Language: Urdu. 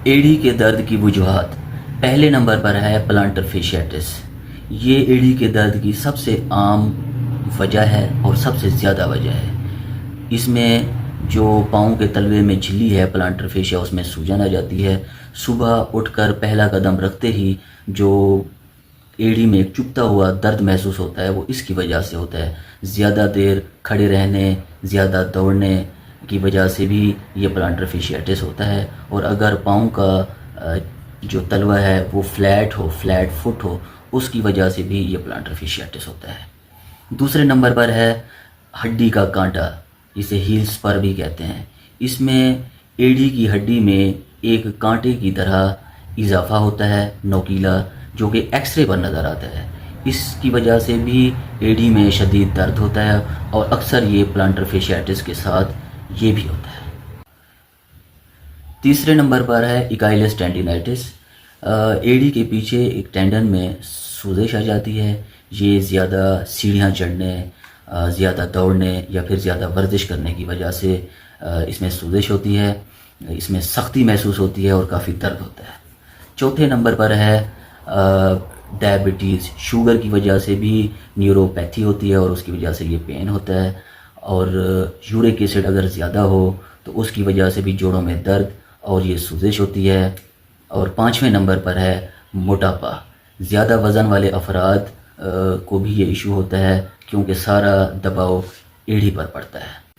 ایڑی کے درد کی وجوہات۔ پہلے نمبر پر ہے پلانٹر فیشیٹس۔ یہ ایڑی کے درد کی سب سے عام وجہ ہے اور سب سے زیادہ وجہ ہے۔ اس میں جو پاؤں کے تلوے میں جھلی ہے پلانٹر فیشیا، اس میں سوجن آ جاتی ہے۔ صبح اٹھ کر پہلا قدم رکھتے ہی جو ایڑی میں ایک چبھتا ہوا درد محسوس ہوتا ہے وہ اس کی وجہ سے ہوتا ہے۔ زیادہ دیر کھڑے رہنے، زیادہ دوڑنے کی وجہ سے بھی یہ پلانٹر فیشیٹس ہوتا ہے۔ اور اگر پاؤں کا جو تلوہ ہے وہ فلیٹ فٹ ہو، اس کی وجہ سے بھی یہ پلانٹر فیشیٹس ہوتا ہے۔ دوسرے نمبر پر ہے ہڈی کا کانٹا، اسے ہیل سپر بھی کہتے ہیں۔ اس میں ایڑی کی ہڈی میں ایک کانٹے کی طرح اضافہ ہوتا ہے نوکیلا، جو کہ ایکس رے پر نظر آتا ہے۔ اس کی وجہ سے بھی ایڑی میں شدید درد ہوتا ہے اور اکثر یہ پلانٹر فیشیٹس کے ساتھ یہ بھی ہوتا ہے۔ تیسرے نمبر پر ہے اکائلس ٹینڈینائٹس۔ ایڑی کے پیچھے ایک ٹینڈن میں سوزش آ جاتی ہے۔ یہ زیادہ سیڑھیاں چڑھنے، زیادہ دوڑنے یا پھر زیادہ ورزش کرنے کی وجہ سے اس میں سوزش ہوتی ہے، اس میں سختی محسوس ہوتی ہے اور کافی درد ہوتا ہے۔ چوتھے نمبر پر ہے ڈائبٹیز۔ شوگر کی وجہ سے بھی نیوروپیتھی ہوتی ہے اور اس کی وجہ سے یہ پین ہوتا ہے۔ اور یورک ایسڈ اگر زیادہ ہو تو اس کی وجہ سے بھی جوڑوں میں درد اور یہ سوزش ہوتی ہے۔ اور پانچویں نمبر پر ہے موٹاپا۔ زیادہ وزن والے افراد کو بھی یہ ایشو ہوتا ہے کیونکہ سارا دباؤ ایڑی پر پڑتا ہے۔